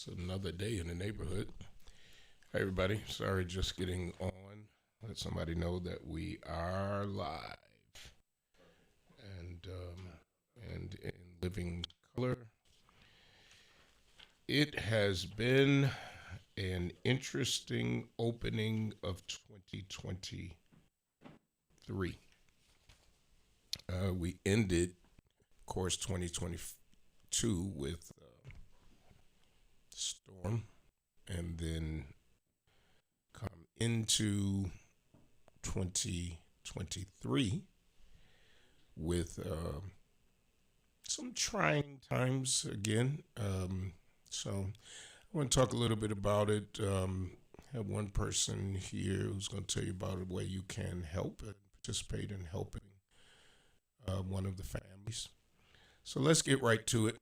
It's another day in the neighborhood. Hey, everybody. Sorry, just getting on. Let somebody know that we are live and in living color. It has been an interesting opening of 2023. We ended, of course, 2022 with Storm, and then come into 2023 with some trying times again. So I want to talk a little bit about it. Have one person here who's going to tell you about a way you can help and participate in helping one of the families. So let's get right to it.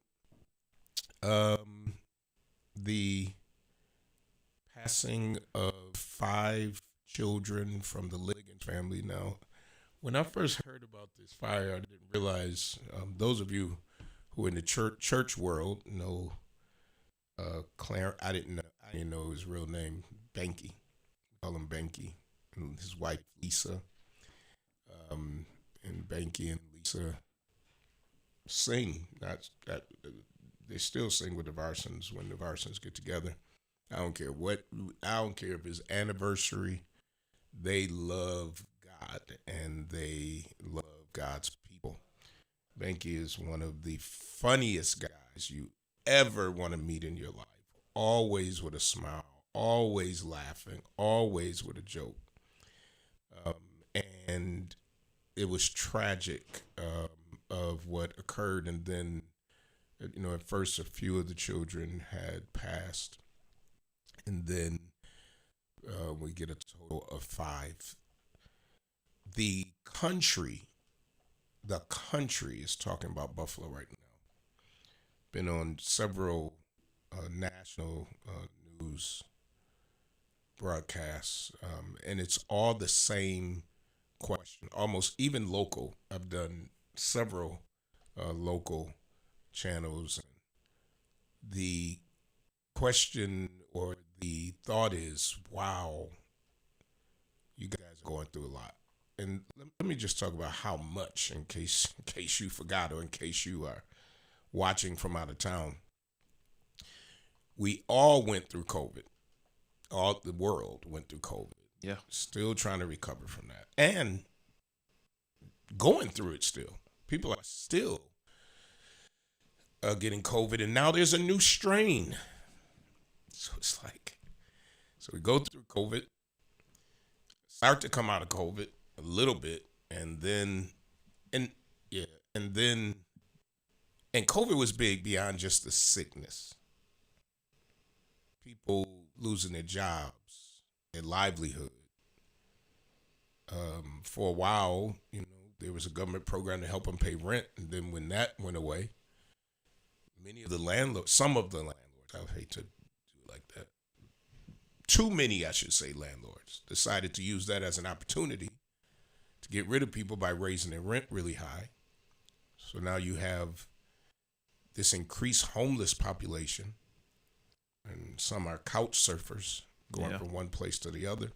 The passing of 5 children from the Liggins family. Now, when I first heard about this fire, I didn't realize. Those of you who are in the church world know Clarence. I didn't know his real name. Banky. We call him Banky. And his wife Lisa. And Banky and Lisa sing. Not that they still sing with the Varsons when the Varsons get together. I don't care what. I don't care if it's anniversary. They love God and they love God's people. Banky is one of the funniest guys you ever want to meet in your life. Always with a smile, always laughing, always with a joke. Um, and it was tragic of what occurred. And then, at first, a few of the children had passed. And then we get a total of 5. The country, the country is talking about Buffalo right now. Been on several national news broadcasts, and it's all the same question. Almost even local. I've done several local channels. The question or the thought is, wow, you guys are going through a lot. And let me just talk about how much, in case you forgot or in case you are watching from out of town. We all went through COVID. All the world went through COVID. Yeah. Still trying to recover from that. And going through it still. People are still getting COVID. And now there's a new strain. So it's like, so we go through COVID, start to come out of COVID a little bit, and then, and yeah, and then, and COVID was big beyond just the sickness. People losing their jobs, their livelihood. For a while, there was a government program to help them pay rent, and then when that went away, some of the landlords, I hate to do it like that, too many, I should say, landlords decided to use that as an opportunity to get rid of people by raising their rent really high. So now you have this increased homeless population, and some are couch surfers going from one place to the other,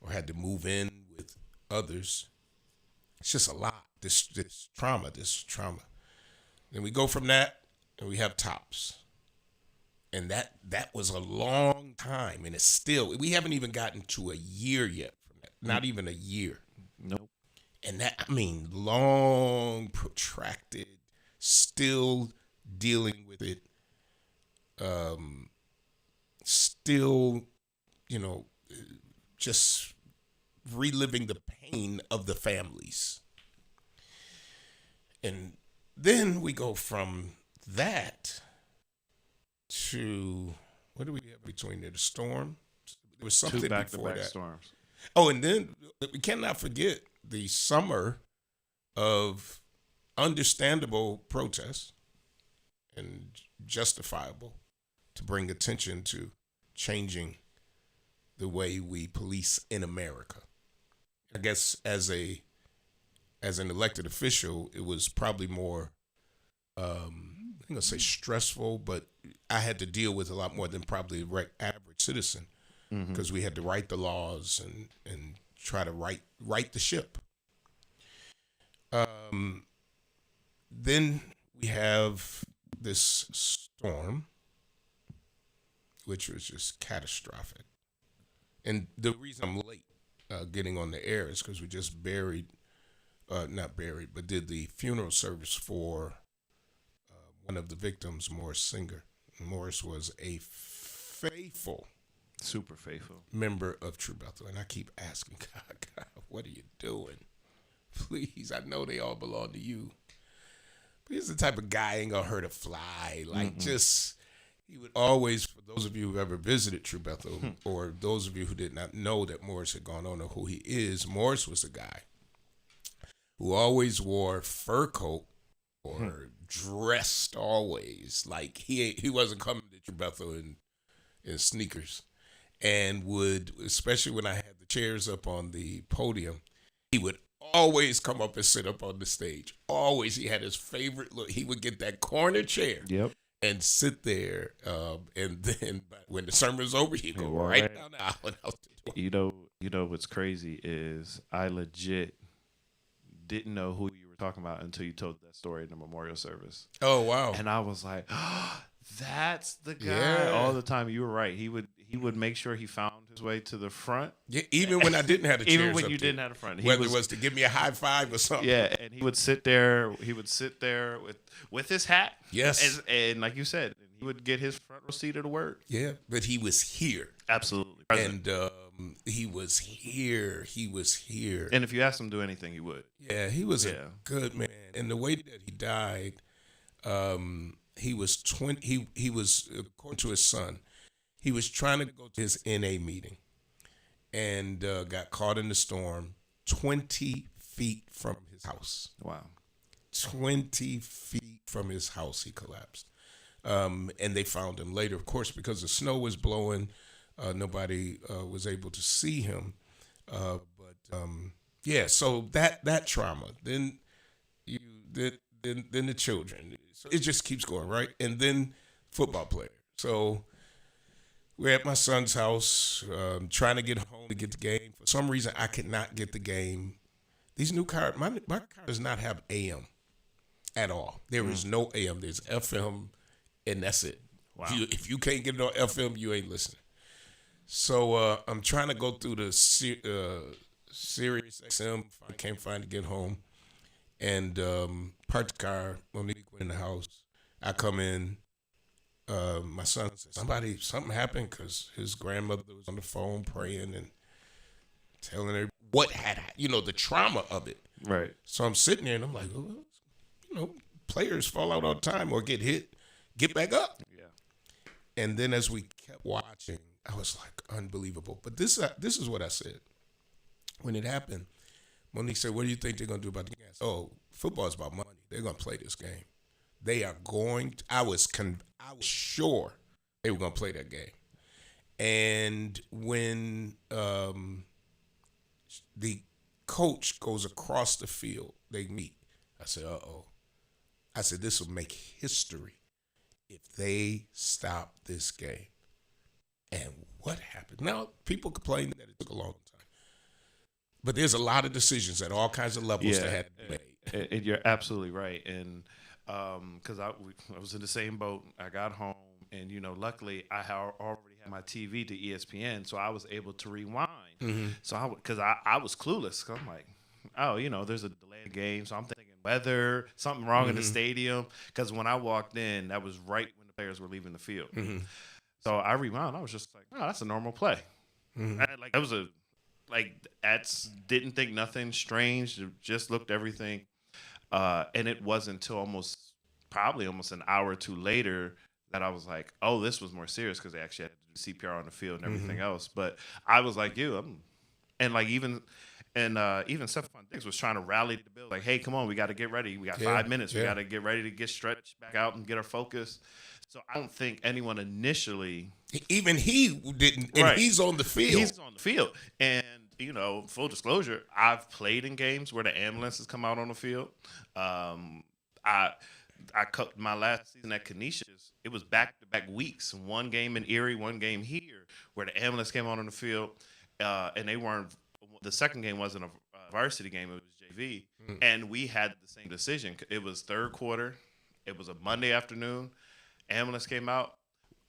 or had to move in with others. It's just a lot. This trauma. Then we go from that, and we have TOPS. And that was a long time, and it's still, we haven't even gotten to a year yet from that. Not even a year. Nope. And that, long, protracted, still dealing with it, still, just reliving the pain of the families. And then we go from that to, what do we have between there? The storm. There was something Two before back-to-back that. storms. Oh, and then we cannot forget the summer of understandable protests and justifiable to bring attention to changing the way we police in America. I guess as an elected official, it was probably more gonna say stressful, but I had to deal with a lot more than probably the average citizen because we had to write the laws and try to right the ship. Then we have this storm, which was just catastrophic. And the reason I'm late getting on the air is because we just not buried, but did the funeral service for one of the victims, Morris Singer. Morris was a faithful, super faithful member of True Bethel. And I keep asking God, what are you doing? Please, I know they all belong to you. But he's the type of guy ain't gonna hurt a fly. Like he would always, for those of you who've ever visited True Bethel, or those of you who did not know that Morris had gone on or who he is, Morris was a guy who always wore fur coat or dressed always like he wasn't coming to True Bethel in sneakers, and would, especially when I had the chairs up on the podium, he would always come up and sit up on the stage. Always, he had his favorite look. He would get that corner chair. Yep. And sit there, and then when the sermon was over, he'd go right down the aisle and out the door. You know what's crazy is I legit didn't know who you were talking about until you told that story in the memorial service. Oh wow! And I was like, oh, that's the guy. Yeah. All the time. You were right. He would make sure he found his way to the front. Yeah, even when I didn't have the chairs even when up you there. didn't have the front. Whether it was to give me a high five or something. Yeah, and he would sit there. He would sit there with his hat. Yes. And like you said, he would get his front row seat of the word. Yeah, but he was here. Absolutely. And he was here. He was here. And if you asked him to do anything, he would. Yeah, he was a good man. And the way that he died, he was 20. He was, according to his son, he was trying to go to his NA meeting and got caught in the storm 20 feet from his house. Wow. 20 feet from his house, he collapsed. And they found him later, of course, because the snow was blowing. Nobody was able to see him. So that trauma. Then then the children. So it just keeps going, right? And then football player. So we're at my son's house, trying to get home to get the game. For some reason, I could not get the game. These new cars, my car does not have AM at all. There is no AM. There's FM, and that's it. Wow. If you can't get it on FM, you ain't listening. So I'm trying to go through the Sirius XM. I can't find to get home. And parked the car. Monique went in the house. I come in. My son said, something happened because his grandmother was on the phone praying and telling her what had, the trauma of it. Right. So I'm sitting there and I'm like, players fall out all the time or get hit, get back up. Yeah. And then as we kept watching, I was like, unbelievable. But this is what I said. When it happened, Monique said, what do you think they're going to do about the game? Oh, football is about money. They're going to play this game. They are going to, I was sure they were going to play that game. And when the coach goes across the field, they meet. I said, uh-oh. I said, this will make history if they stop this game. And what happened? Now, people complain that it took a long time. But there's a lot of decisions at all kinds of levels that had to be made. And you're absolutely right. And because I was in the same boat. I got home, and luckily I already had my TV to ESPN, so I was able to rewind. Mm-hmm. So because I was clueless. I'm like, there's a delayed game, so I'm thinking weather, something wrong in the stadium. Because when I walked in, that was right when the players were leaving the field. Mm-hmm. So I rewound. I was just like, oh, that's a normal play. Mm-hmm. Didn't think nothing strange. Just looked everything. And it wasn't until probably almost an hour or two later that I was like, oh, this was more serious because they actually had to do CPR on the field and everything else. But I was like you. Even Stephon Diggs was trying to rally the bill. Like, hey, come on, we got to get ready. We got 5 minutes. We got to get ready to get stretched back out and get our focus. So I don't think anyone initially. Even he didn't. And right. He's on the field. He's on the field. And full disclosure, I've played in games where the ambulances come out on the field. I cut my last season at Canisius. It was back-to-back weeks. One game in Erie, one game here, where the ambulance came out on the field, and they weren't. The second game wasn't a varsity game; it was JV, and we had the same decision. It was third quarter. It was a Monday afternoon. Ambulance came out.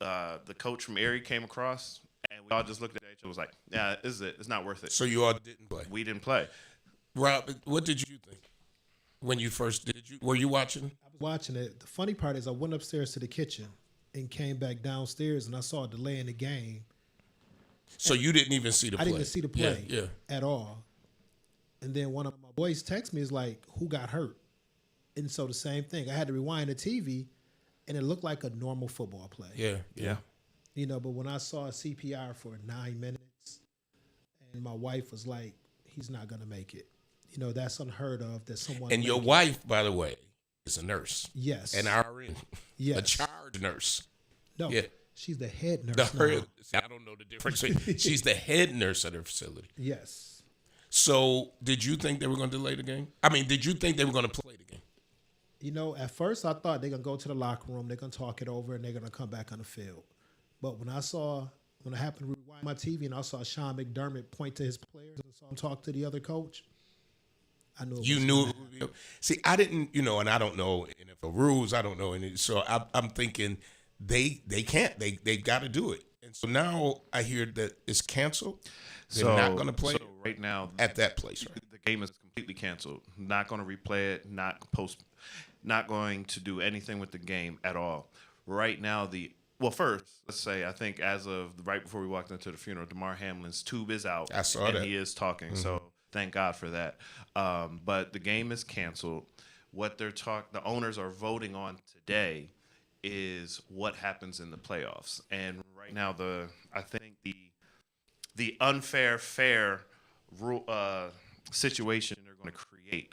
The coach from Erie came across, and we all just looked at each other. Was like, "Yeah, this is it. It's not worth it." So you all didn't play. We didn't play. Rob, what did you think when you first were you watching? I was watching it. The funny part is I went upstairs to the kitchen and came back downstairs and I saw a delay in the game. So you didn't even see the play? I didn't even see the play yeah. at all. And then one of my boys texted me, is like, who got hurt? And so the same thing. I had to rewind the TV and it looked like a normal football play. Yeah. You know, but when I saw CPR for 9 minutes and my wife was like, he's not going to make it. You know, that's unheard of that someone. And your wife, by the way, is a nurse. Yes. An RN. Yes. A charge nurse. No. Yeah. She's the head nurse. Now. I don't know the difference. She's the head nurse at her facility. Yes. So did you think they were going to delay the game? I mean, did you think they were going to play the game? You know, at first I thought they're going to go to the locker room, they're going to talk it over, and they're going to come back on the field. But when I happened to rewind my TV and I saw Sean McDermott point to his players and saw him talk to the other coach, I knew it You was knew. gonna happen. See, I didn't, and I don't know NFL rules. I don't know any. So I'm thinking they can't. They got to do it. And so now I hear that it's canceled. They're not going to play So right now, at that place. Right? the game is completely canceled. Not going to replay it. Not going to do anything with the game at all. Right now, first, let's say I think as of right before we walked into the funeral, DeMar Hamlin's tube is out. I saw and that. he is talking. Mm-hmm. So thank God for that. But the game is canceled. What the owners are voting on today is what happens in the playoffs. And right now, I think the unfair fair rule situation they're going to create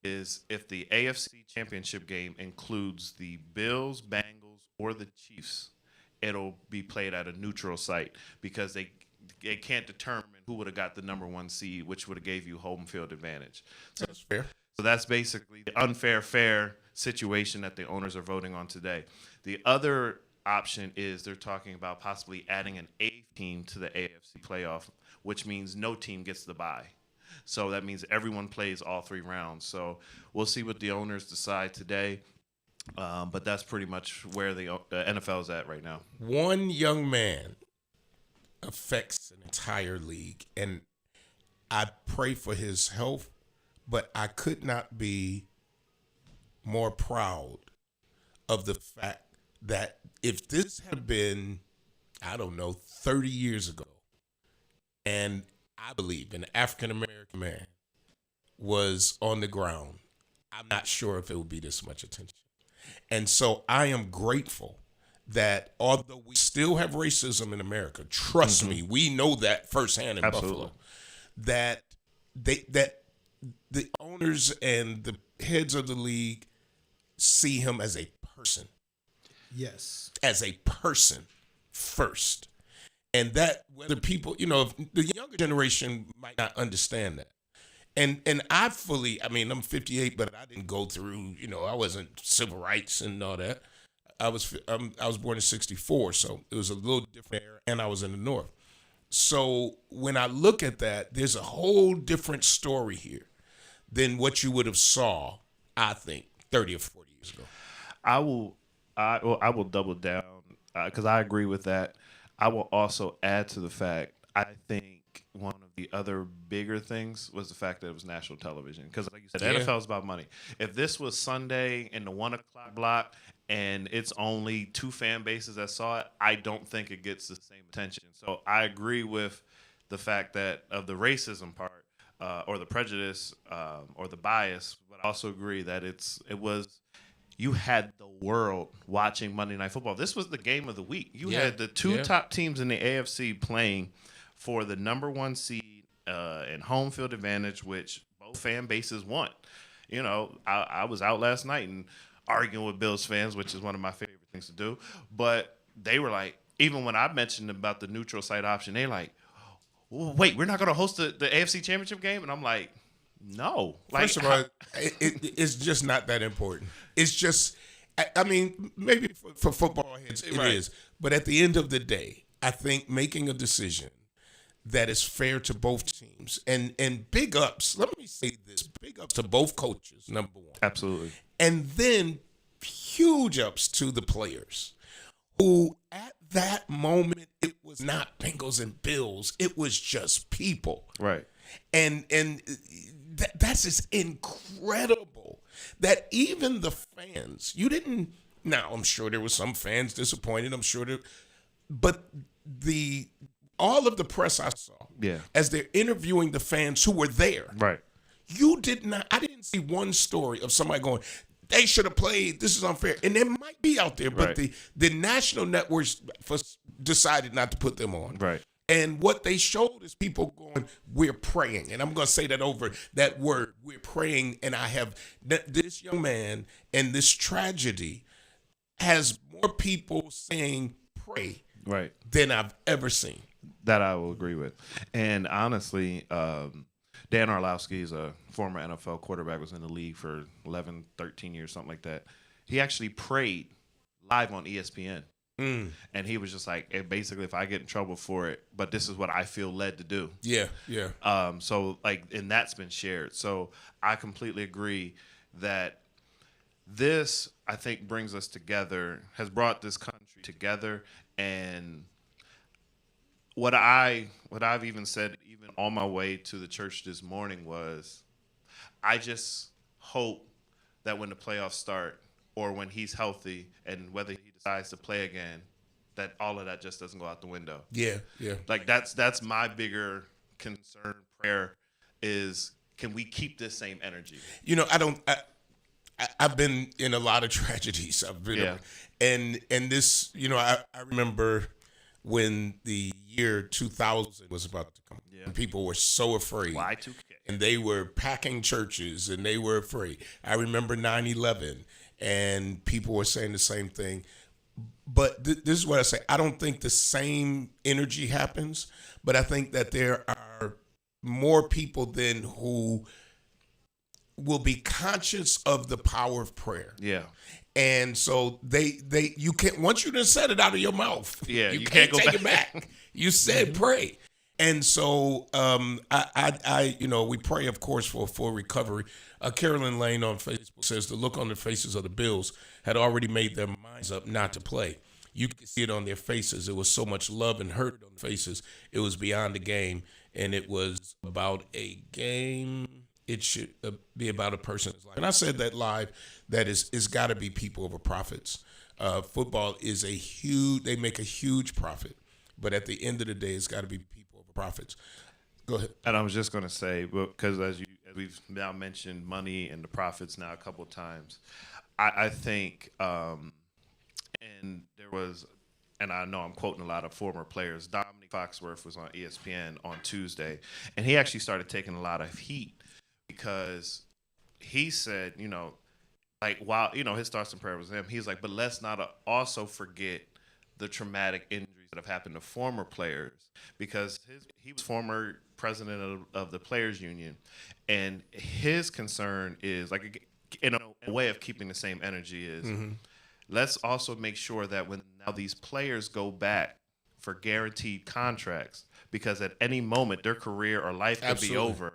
is if the AFC Championship game includes the Bills, Bengals, or the Chiefs, it'll be played at a neutral site because they can't determine who would have got the number one seed, which would have gave you home field advantage. So That's fair. So that's basically the unfair fair situation that the owners are voting on today. The other option is they're talking about possibly adding an eighth team to the AFC playoff, which means no team gets the bye. So that means everyone plays all 3 rounds. So we'll see what the owners decide today. But that's pretty much where the NFL is at right now. One young man affects an entire league, and I pray for his health, but I could not be more proud of the fact that if this had been, 30 years ago, and I believe an African-American man was on the ground, I'm not sure if it would be this much attention. And so I am grateful that although we still have racism in America, trust me, we know that firsthand in Buffalo, that the owners and the heads of the league see him as a person. Yes. As a person first. And that whether people, if the younger generation might not understand that. And I'm 58, but I didn't go through, I wasn't civil rights and all that. I was born in 64, so it was a little different era, and I was in the North. So when I look at that, there's a whole different story here than what you would have saw, I think, 30 or 40 years ago. I will double down because I agree with that. I will also add to the fact I think one of the other bigger things was the fact that it was national television. Because like you said, NFL is about money. If this was Sunday in the 1 o'clock block and it's only 2 fan bases that saw it, I don't think it gets the same attention. So I agree with the fact that of the racism part or the prejudice or the bias, but I also agree that you had the world watching Monday Night Football. This was the game of the week. You had the 2 top teams in the AFC playing for the number 1 seed and home field advantage, which both fan bases want. I was out last night and arguing with Bills fans, which is one of my favorite things to do. But they were like, even when I mentioned about the neutral site option, they're like, wait, we're not going to host the AFC Championship game? And I'm like, no. First of all, it's just not that important. It's just I mean, maybe for football heads it is, Right. but at the end of the day, I think making a decision that is fair to both teams and big ups. Let me say this: big ups to both coaches, number one, Absolutely. and then huge ups to the players who, at that moment, it was not Bengals and Bills; it was just people. Right. And that's just incredible that even the fans, you didn't. Now I'm sure there were some fans disappointed. I'm sure there, but the all of the press I saw, Yeah. as they're interviewing the fans who were there, Right. you did not. I didn't see one story of somebody going, "They should have played. This is unfair." And there might be out there, but Right. the national networks decided not to put them on. Right. And what they showed is people going, "We're praying," and I'm going to say that over that word, "We're praying." And I have this young man, and this tragedy has more people saying "pray" Right. than I've ever seen. That I will agree with. And honestly, Dan Orlovsky is a former NFL quarterback, was in the league for 11, 13 years, something like that. He actually prayed live on ESPN. And he was just like, basically, if I get in trouble for it, but this is what I feel led to do. Yeah, yeah. So like, and that's been shared. So I completely agree that this, I think, brings us together, has brought this country together. And what I've even said, even on my way to the church this morning, was I just hope that when the playoffs start, or when he's healthy and whether he decides to play again, that all of that just doesn't go out the window. Yeah, yeah. Like that's my bigger concern, prayer, is can we keep this same energy? You know, I've been in a lot of tragedies. I've been, Yeah. and this, you know, I remember when the year 2000 was about to come. Yeah. And people were so afraid. Y2K. And they were packing churches and they were afraid. I remember 9/11 and people were saying the same thing. But this is what I say. I don't think the same energy happens, but I think that there are more people then who will be conscious of the power of prayer. Yeah. And so they you can't, once you done said it out of your mouth, Yeah, you you can't can't go take it back. You said pray. And so I you know, we pray, of course, for a full recovery. Carolyn Lane on Facebook says the look on the faces of the Bills had already made their minds up not to play. You could see it on their faces. It was so much love and hurt on the faces. It was beyond the game, and it was about a game. It should be about a person's life. And I said that live, that it's got to be people over profits. Football is they make a huge profit. But at the end of the day, it's got to be people over profits. Go ahead. And I was just going to say, because as we've now mentioned money and the profits now a couple of times, I think, and there was, and I know I'm quoting a lot of former players, Dominic Foxworth was on ESPN on Tuesday, and he actually started taking a lot of heat because he said, you know, like, while, you know, his thoughts and prayers was him, he's like, but let's not also forget the traumatic injuries that have happened to former players, because he was former president of the players union, and his concern is, like, in a way of keeping the same energy is, let's also make sure that when now these players go back for guaranteed contracts, because at any moment their career or life could be over,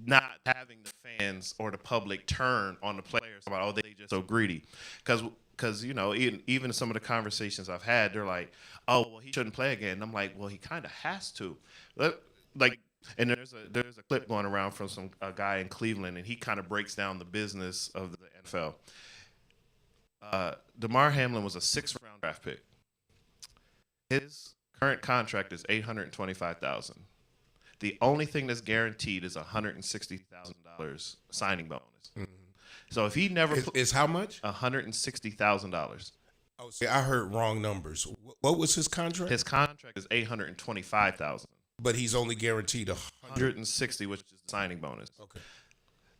not having the fans or the public turn on the players about, oh, they just so greedy. Because you know, even some of the conversations I've had, they're like, oh, well, he shouldn't play again. And I'm like, well, he kind of has to. Like, and there's a clip going around from a guy in Cleveland, and he kind of breaks down the business of the NFL. Damar Hamlin was a 6th-round draft pick. His current contract is $825,000. The only thing that's guaranteed is $160,000 signing bonus. Mm-hmm. So if he never Is how much? $160,000. Oh, see, I heard wrong numbers. What was his contract? His contract is $825,000. But he's only guaranteed 160, which is the signing bonus. Okay.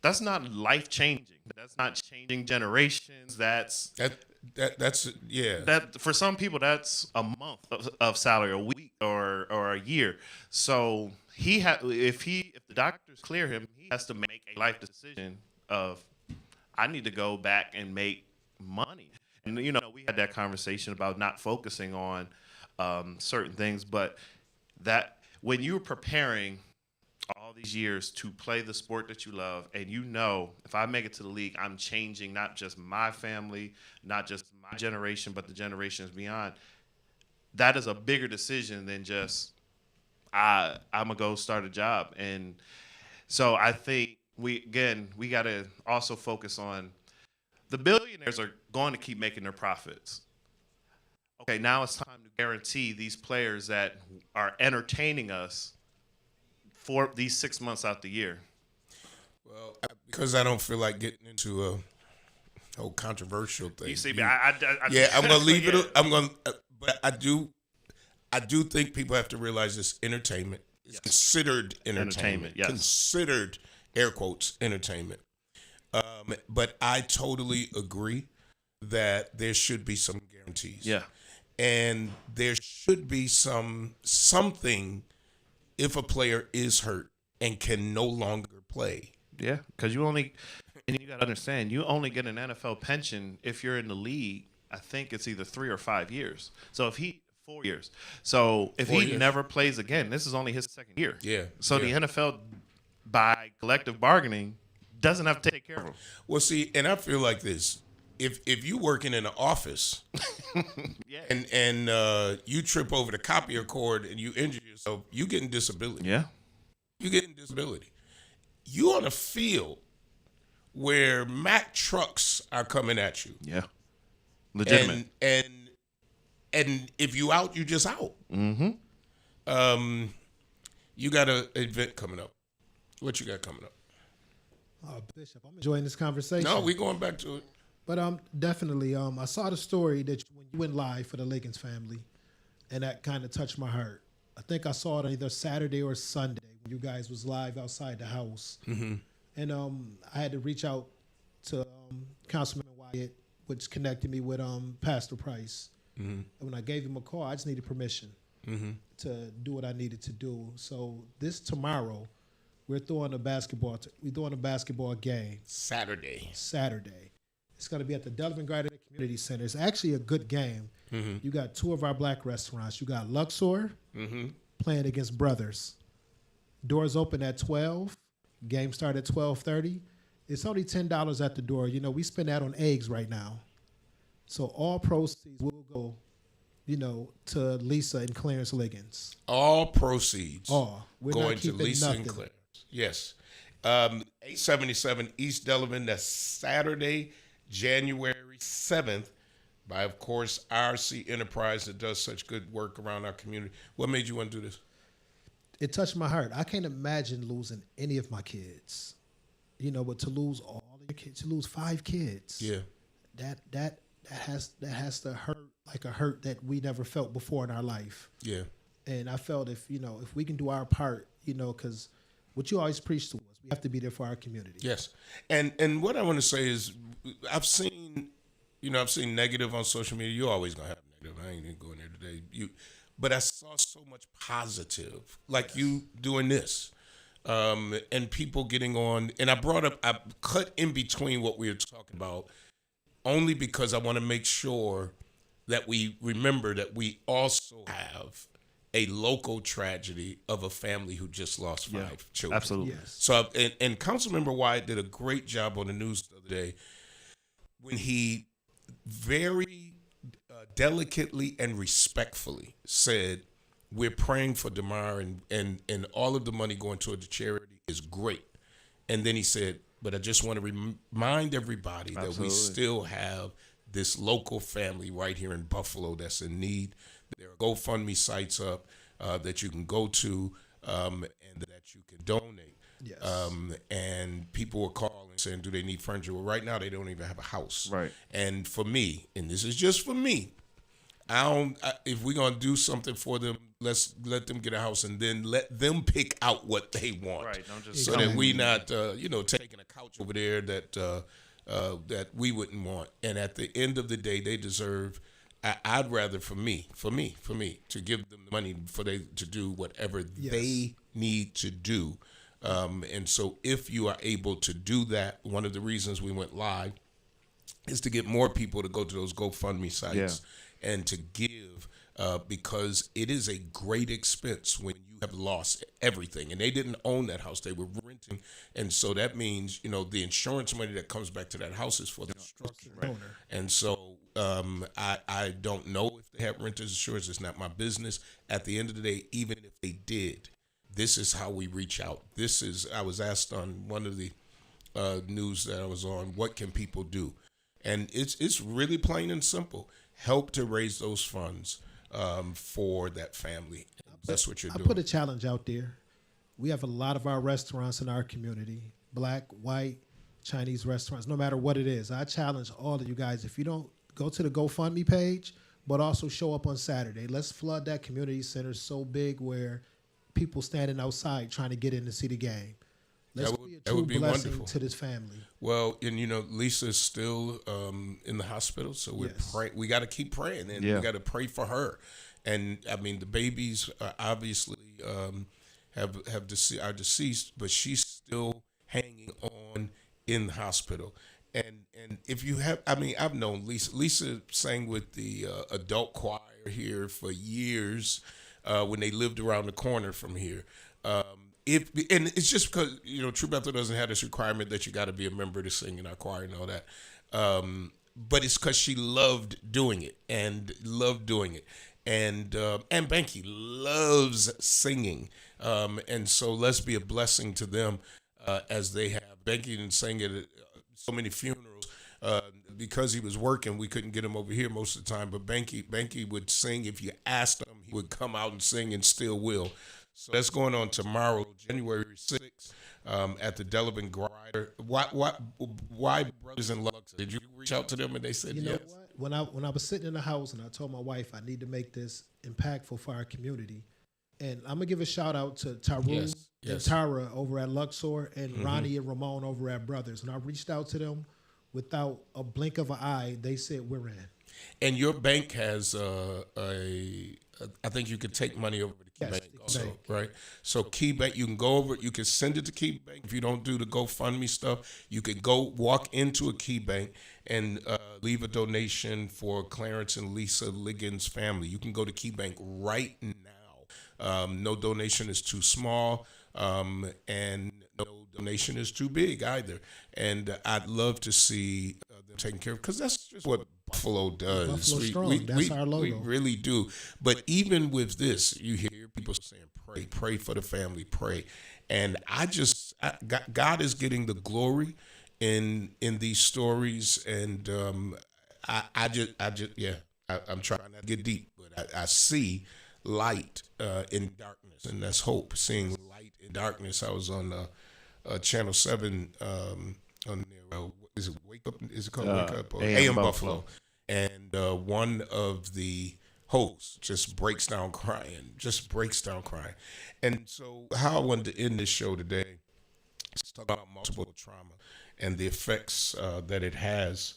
That's not life changing. That's not changing generations. That's yeah. that for some people that's a month of salary, a week or a year. So if the doctors clear him, he has to make a life decision of, I need to go back and make money. And we had that conversation about not focusing on certain things, but that when you're preparing all these years to play the sport that you love, and if I make it to the league, I'm changing not just my family, not just my generation, but the generations beyond. That is a bigger decision than just I'm gonna go start a job. And so I think we got to also focus on the billionaires are going to keep making their profits. Okay, now it's time to guarantee these players that are entertaining us for these 6 months out the year. Well, because I don't feel like getting into a whole controversial thing. You see, I'm gonna leave it. I'm gonna, but I do think people have to realize this entertainment is considered entertainment. Yes. Considered air quotes entertainment. But I totally agree that there should be some guarantees. Yeah. And there should be something if a player is hurt and can no longer play. Yeah, because you got to understand, you only get an NFL pension if you're in the league. I think it's either 3 or 5 years. So 4 years. So if 4 he years. never plays again, this is only his second year. Yeah. So yeah. the NFL, by collective bargaining, doesn't have to take care of him. Well, see, and I feel like this. If you working in an office Yeah. and you trip over the copier cord and you injure yourself, you getting disability. Yeah. You getting disability. You on a field where Mack trucks are coming at you. Yeah. Legitimate. And if you out, you just out. Mm-hmm. You got an event coming up. What you got coming up? Oh, Bishop, I'm enjoying this conversation. No, we going back to it. But definitely, I saw the story that when you went live for the Liggins family, and that kind of touched my heart. I think I saw it on either Saturday or Sunday when you guys was live outside the house. Mm-hmm. And I had to reach out to Councilman Wyatt, which connected me with Pastor Price. Mm-hmm. And when I gave him a call, I just needed permission to do what I needed to do. So tomorrow, we're throwing a basketball. We're throwing a basketball game. Saturday. It's going to be at the Delavan Garden Community Center. It's actually a good game. Mm-hmm. You got 2 of our black restaurants. You got Luxor playing against Brothers. Doors open at 12. Game start at 12:30. It's only $10 at the door. We spend that on eggs right now. So all proceeds will go, to Lisa and Clarence Liggins. All proceeds We're going not to keeping Lisa nothing. and Clarence. Yes. 877 East Delavan. That's Saturday, January 7th, by, of course, RC Enterprise that does such good work around our community. What made you want to do this? It touched my heart. I can't imagine losing any of my kids, but to lose all of your kids, to lose 5 kids. Yeah. That has to hurt like a hurt that we never felt before in our life. Yeah. And I felt if we can do our part, because what you always preach to us, we have to be there for our community. Yes. And what I want to say is I've seen negative on social media. You're always going to have negative. I ain't even going there today. But I saw so much positive, like you doing this, and people getting on. And I cut in between what we were talking about only because I want to make sure that we remember that we also have a local tragedy of a family who just lost 5 children. Absolutely. Yes. So, and Councilmember Wyatt did a great job on the news the other day when he very delicately and respectfully said, we're praying for Damar and all of the money going toward the charity is great. And then he said, but I just want to remind everybody that we still have this local family right here in Buffalo that's in need. There are GoFundMe sites up that you can go to and that you can donate. Yes. And people were calling saying, do they need furniture? Well, right now they don't even have a house. Right. And for me, and this is just for me, if we're going to do something for them, let's let them get a house and then let them pick out what they want. Right. Don't just So that we not, taking a couch over there that we wouldn't want. And at the end of the day, they deserve. I'd rather for me, to give them the money to do whatever they need to do. And so if you are able to do that, one of the reasons we went live is to get more people to go to those GoFundMe sites and to give, because it is a great expense when you have lost everything. And they didn't own that house; they were renting, and so that means the insurance money that comes back to that house is for the structure. Owner. And so I don't know if they have renters insurance. It's not my business. At the end of the day, even if they did, this is how we reach out. I was asked on one of the news that I was on, what can people do? And it's really plain and simple. Help to raise those funds for that family. That's what you're doing. I put a challenge out there. We have a lot of our restaurants in our community, black, white, Chinese restaurants, no matter what it is. I challenge all of you guys, if you don't go to the GoFundMe page, but also show up on Saturday. Let's flood that community center so big where people standing outside trying to get in to see the game. Let's be a true blessing wonderful to this family. Well, and Lisa's still in the hospital, so we got to keep praying, and we got to pray for her. And I mean, the babies obviously are deceased, but she's still hanging on in the hospital. And if you have, I've known Lisa. Lisa sang with the adult choir here for years when they lived around the corner from here. And it's just because True Bethel doesn't have this requirement that you got to be a member to sing in our choir and all that. But it's because she loved doing it. And Banky loves singing, and so let's be a blessing to them as they have. Banky didn't sing at so many funerals because he was working. We couldn't get him over here most of the time. But Banky would sing. If you asked him, he would come out and sing, and still will. So that's going on tomorrow, January 6th, at the Delavan Grider. Why Brothers in Love? Did you reach out to them and they said yes? You know what? When I was sitting in the house and I told my wife I need to make this impactful for our community, and I'm gonna give a shout out to Tyrone and Tara over at Luxor and Ronnie and Ramon over at Brothers. And I reached out to them without a blink of an eye. They said we're in. And your bank has I think you could take money over to Key Bank also, right? So Key Bank, you can go over, you can send it to Key Bank. If you don't do the GoFundMe stuff, you could go walk into a Key Bank and leave a donation for Clarence and Lisa Liggins' family. You can go to Key Bank right now. No donation is too small, and no donation is too big either. And I'd love to see them taken care of, because that's just what Buffalo does. Buffalo strong. That's our logo. We really do. But even with this, you hear people saying, pray for the family, pray. And God is getting the glory in these stories. And I'm trying not to get deep, but I see light in darkness, and that's hope. Seeing light in darkness. I was on Channel 7 on there. Is it Wake Up? Is it called Wake Up? Or AM Buffalo. And one of the hosts just breaks down crying. And so how I wanted to end this show today is talk about multiple trauma and the effects that it has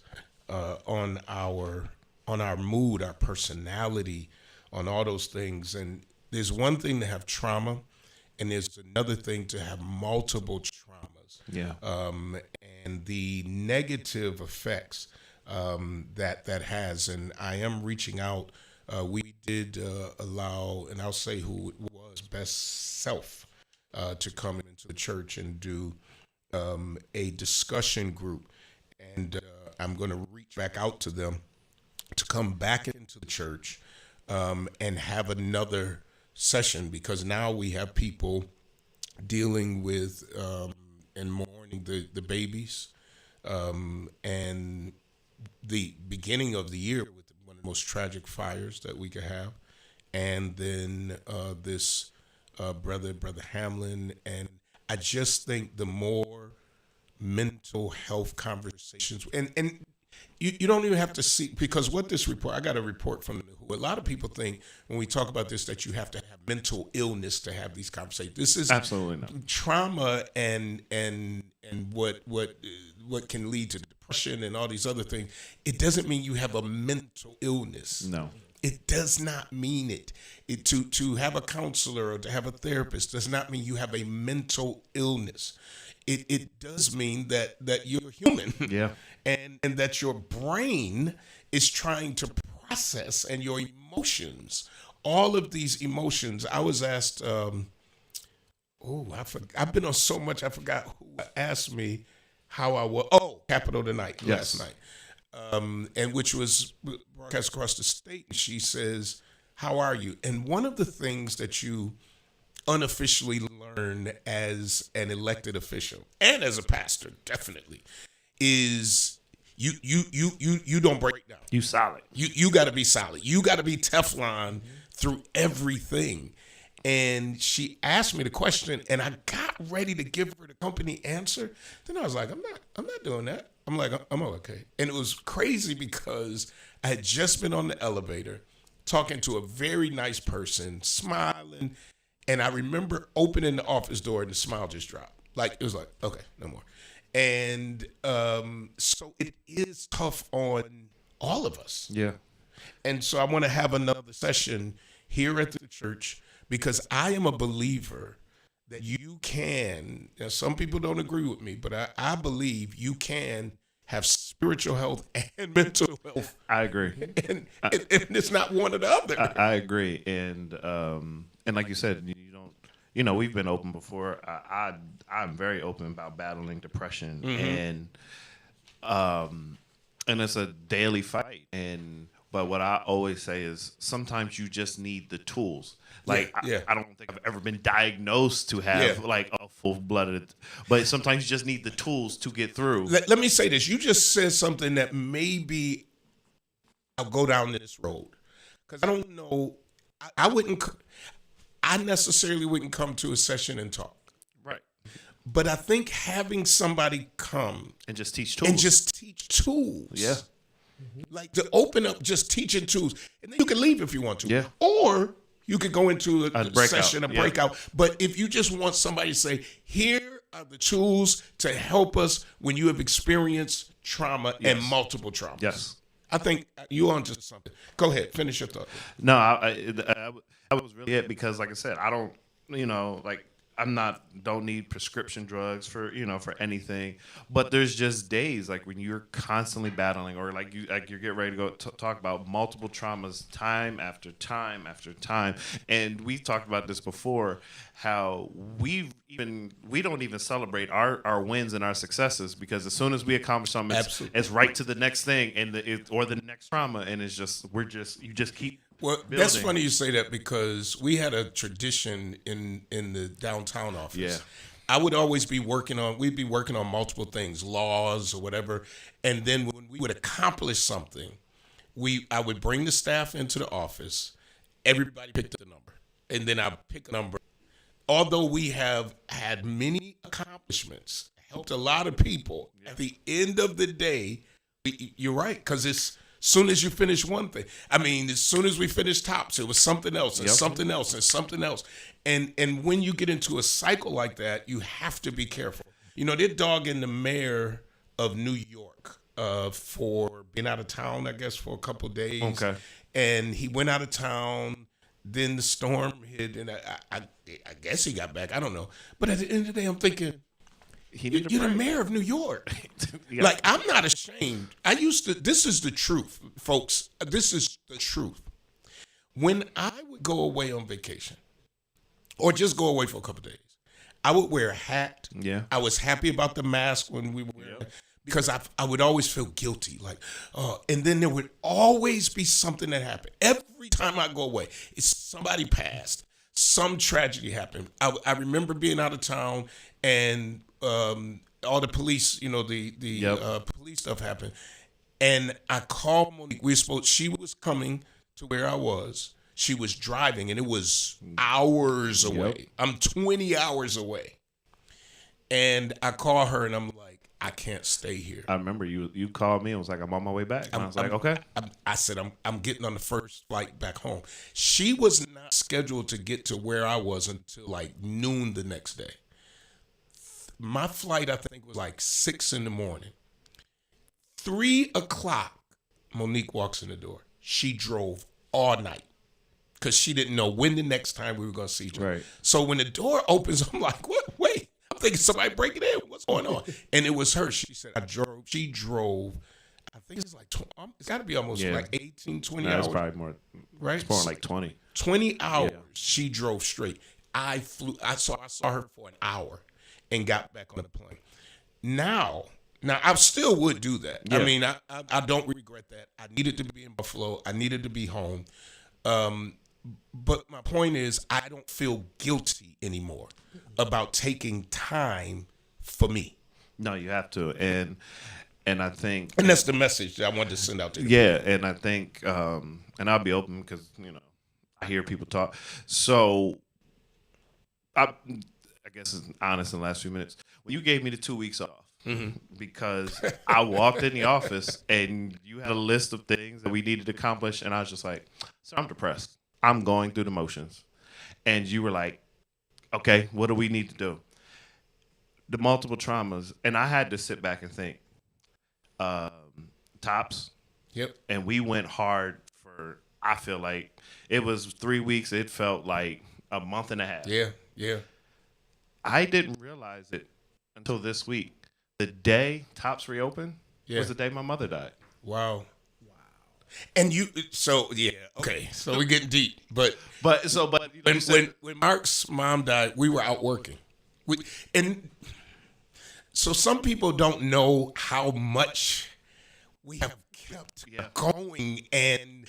on our mood, our personality, on all those things. And there's one thing to have trauma, and there's another thing to have multiple traumas. Yeah. And the negative effects that has. And I am reaching out. We did allow, and I'll say who it was, Best Self, to come into the church and do a discussion group. And I'm going to reach back out to them to come back into the church and have another session, because now we have people dealing with and mourning the babies, and the beginning of the year with one of the most tragic fires that we could have, and then this brother Hamlin. And I just think the more mental health conversations, and you don't even have to see, because what this report, I got a report from a lot of people think when we talk about this that you have to have mental illness to have these conversations. This is absolutely not. Trauma and what can lead to depression and all these other things. It doesn't mean you have a mental illness. No. It does not mean it. To have a counselor or to have a therapist does not mean you have a mental illness. it does mean that you're human. Yeah. And that your brain is trying to process, and your emotions, all of these emotions. I was asked, I've been on so much, I forgot who asked me how I was. Oh, Capital Tonight last night. And which was broadcast across the state. She says, "How are you?" And one of the things that you unofficially learn as an elected official and as a pastor, definitely, is you don't break down. You solid. You got to be solid. You got to be Teflon through everything. And she asked me the question, and I got ready to give her the company answer. Then I was like, I'm not doing that. I'm like, I'm okay. And it was crazy because I had just been on the elevator talking to a very nice person, smiling, and I remember opening the office door and the smile just dropped. Like, it was like, okay, no more. And so it is tough on all of us. Yeah. And so I want to have another session here at the church, because I am a believer that you can, now some people don't agree with me, but I believe you can have spiritual health and mental health. I agree. And it's not one or the other. I agree. And like you said, you don't, we've been open before. I'm very open about battling depression, and it's a daily fight. But what I always say is sometimes you just need the tools. Like, Yeah. I don't think I've ever been diagnosed to have like a full-blooded, but sometimes you just need the tools to get through. Let me say this. You just said something that maybe I'll go down this road, because I don't know. I necessarily wouldn't come to a session and talk. Right. But I think having somebody come And just teach tools. and just teach tools. Yeah. Like, to open up just teaching tools. And then you can leave if you want to. Yeah. Or you could go into a breakout. session, a breakout. But if you just want somebody to say, here are the tools to help us when you have experienced trauma and multiple traumas. Yes. I think you on to something. Go ahead. Finish your thought. No, I was really it, because, like I said, I don't, don't need prescription drugs for anything. But there's just days like when you're constantly battling, or like you're getting ready to go talk about multiple traumas time after time after time. And we talked about this before, how we don't even celebrate our wins and our successes, because as soon as we accomplish something, it's right to the next thing or the next trauma, and it's just you just keep. Well, that's funny you say that, because we had a tradition in the downtown office. Yeah. I would always be we'd be working on multiple things, laws or whatever. And then when we would accomplish something, I would bring the staff into the office. Everybody picked a number. And then I pick a number. Although we have had many accomplishments, helped a lot of people, at the end of the day, you're right, because it's, soon as you finish one thing, as soon as we finished Tops, it was something else and something else and something else. And when you get into a cycle like that, you have to be careful. They're dogging the mayor of New York for being out of town, I guess, for a couple of days. Okay. And he went out of town. Then the storm hit, and I guess he got back. I don't know. But at the end of the day, I'm thinking, you're the mayor of New York. Yeah. Like, I'm not ashamed. This is the truth, folks. This is the truth. When I would go away on vacation, or just go away for a couple of days, I would wear a hat. Yeah. I was happy about the mask when we were wearing it, because I would always feel guilty. Like, and then there would always be something that happened. Every time I go away, it's somebody passed. Some tragedy happened. I remember being out of town, and all the police, the police stuff happened. And I called Monique. She was coming to where I was. She was driving, and it was hours away. I'm 20 hours away. And I call her, and I'm like, I can't stay here. I remember you called me and was like, I'm on my way back. And I was like, okay. I said, I'm getting on the first flight back home. She was not scheduled to get to where I was until like noon the next day. My flight, I think, was like 6 a.m. 3 o'clock, Monique walks in the door. She drove all night, because she didn't know when the next time we were going to see each other. Right. So when the door opens, I'm like, what? Wait. thinking somebody breaking in. What's going on? And it was her. She said, she drove, I think it's like, it's got to be almost like 18, 20 No, hours. it's probably more. Right? It's more like 20. 20 hours she drove straight. I saw her for an hour and got back on the plane. Now I still would do that. Yeah. I mean, I don't regret that. I needed to be in Buffalo. I needed to be home. But my point is, I don't feel guilty anymore about taking time for me. No, you have to, and I think, And that's the message that I wanted to send out to you. yeah, and I think, and I'll be open because I hear people talk. So, I guess it's honest in the last few minutes. When you gave me the 2 weeks off, because I walked in the office and you had a list of things that we needed to accomplish, and I was just like, "Sir, I'm depressed. I'm going through the motions," and you were like, "Okay, what do we need to do?" The multiple traumas, and I had to sit back and think. Tops. Yep. And we went hard for, I feel like it was 3 weeks. It felt like a month and a half. Yeah. I didn't realize it until this week. The day Tops reopened was the day my mother died. Wow. And so we're getting deep, but when Mark's mom died, we were out working. So some people don't know how much we have kept going and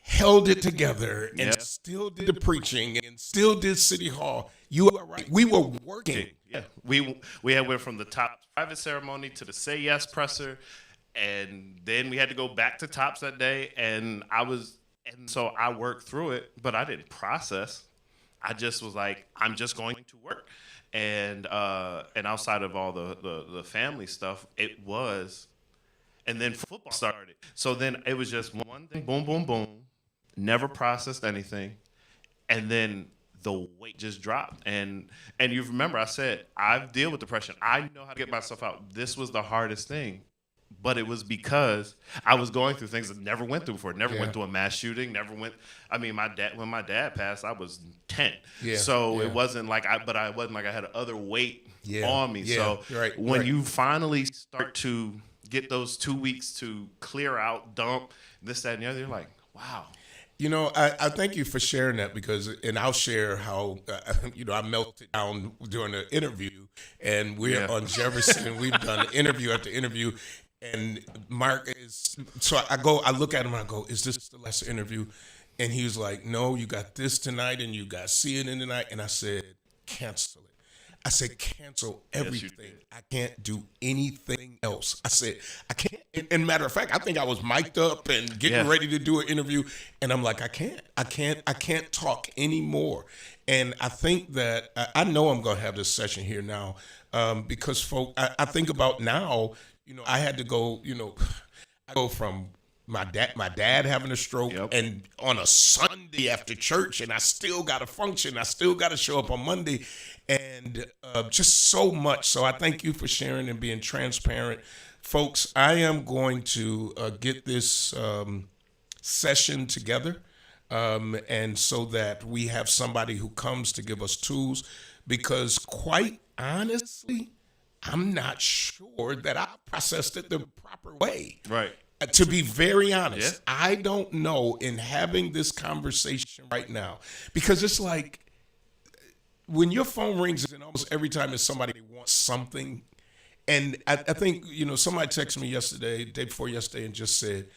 held it together and still did the preaching and still did City Hall. You are right. We were working. Yeah, we had went from the Tops private ceremony to the Say Yes presser, and then we had to go back to Tops that day. And so I worked through it, but I didn't process. I just was like, I'm just going to work. And outside of all the family stuff, it was, and then football started. So then it was just one thing, boom, boom, boom, never processed anything, and then the weight just dropped. And you remember I said, I've dealt with depression. I know how to get myself out. This was the hardest thing. But it was because I was going through things that never went through before. Never went through a mass shooting. When my dad passed, I was 10. Yeah, so it wasn't like I had other weight on me. Yeah, so when you finally start to get those 2 weeks to clear out, dump, this, that, and the other, you're like, wow. I thank you for sharing that and I'll share how, I melted down during the interview, and we're on Jefferson. We've done interview after interview. And Mark I look at him and I go, is this the last interview? And he was like, no, you got this tonight and you got CNN tonight. And I said, cancel it. I said, cancel everything. I can't do anything else. I said, I can't. And matter of fact, I think I was mic'd up and getting ready to do an interview. And I'm like, I can't talk anymore. And I think that I know I'm going to have this session here now because folk, I think about now, I had to go, I go from my dad having a stroke and on a Sunday after church, and I still got to function. I still got to show up on Monday, and just so much. So I thank you for sharing and being transparent. Folks, I am going to get this session together and so that we have somebody who comes to give us tools, because quite honestly, I'm not sure that I processed it the proper way. Right. To be very honest, I don't know in having this conversation right now, because it's like when your phone rings and almost every time it's somebody that wants something. And I think, somebody texted me day before yesterday, and just said,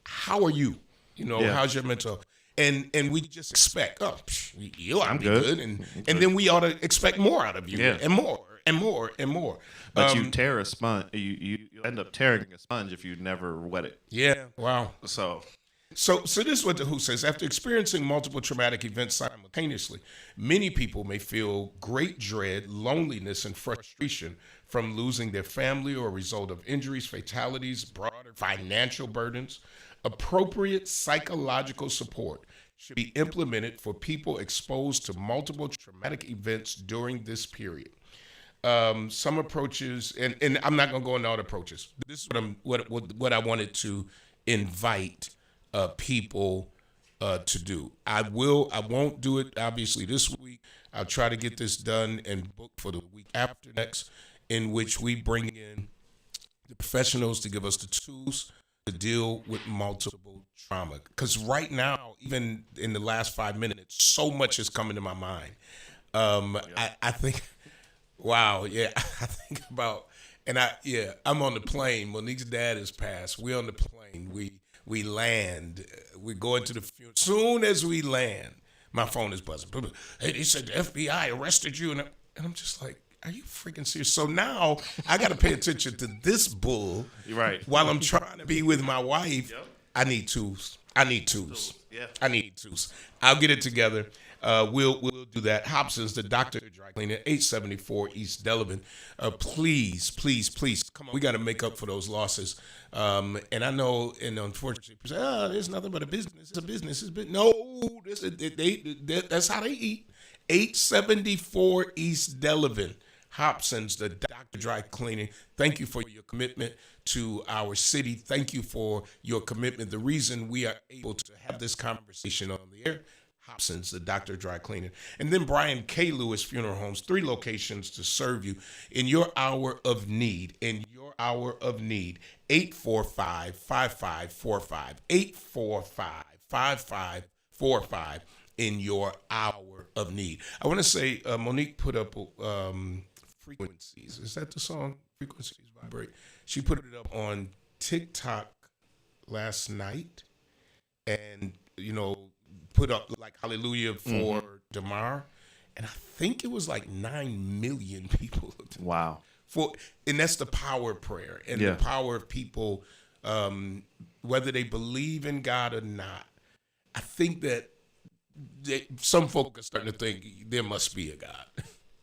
how are you? How's your mental? And we just expect, you ought to be good. And then we ought to expect more out of you and more. And more and more. But you tear a sponge. You end up tearing a sponge if you never wet it. Yeah. Wow. So this is what the WHO says. After experiencing multiple traumatic events simultaneously, many people may feel great dread, loneliness, and frustration from losing their family or a result of injuries, fatalities, broader financial burdens. Appropriate psychological support should be implemented for people exposed to multiple traumatic events during this period. Some approaches, and I'm not going to go into all the approaches. This is what I wanted to invite people to do. I won't do it obviously this week. I'll try to get this done and booked for the week after next, in which we bring in the professionals to give us the tools to deal with multiple trauma. Because right now, even in the last 5 minutes, so much is coming to my mind. I think, wow, yeah, I think about, and I'm on the plane. Monique's dad has passed. We're on the plane. We land. We go into the funeral. Soon as we land, my phone is buzzing. Hey, they said the FBI arrested you, and I'm just like, are you freaking serious? So now I got to pay attention to this bull. Right. While I'm trying to be with my wife. Yep. I need tools. Yeah. I need tools. I'll get it together. We'll do that. Hobson's, the Dr. Dry Cleaner, 874 East Delavan. Please, come on. We got to make up for those losses. And I know, and unfortunately, people say, there's nothing but a business. It's a business. No, that's how they eat. 874 East Delavan. Hobson's, the Dr. Dry Cleaning. Thank you for your commitment to our city. Thank you for your commitment. The reason we are able to have this conversation on the air, Hobson's, the Dr. Dry Cleaning. And then Brian K. Lewis Funeral Homes, 3 locations to serve you in your hour of need. 845-5545. 845-5545 in your hour of need. I want to say Monique put up Frequencies. Is that the song? Frequencies Vibrate. She put it up on TikTok last night and, put up like Hallelujah for Damar. And I think it was like 9 million people. Wow. And that's the power of prayer and the power of people, whether they believe in God or not. I think that some folk are starting to think there must be a God.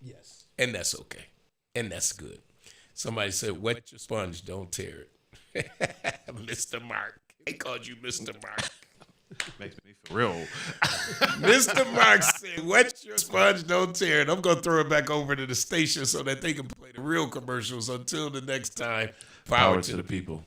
Yes. And that's okay. And that's good. Somebody said, wet your sponge, don't tear it. Mr. Mark. They called you Mr. Mark. Makes me feel real old. Mr. Mark said, wet your sponge, don't tear it. I'm going to throw it back over to the station so that they can play the real commercials. Until the next time, power to the people.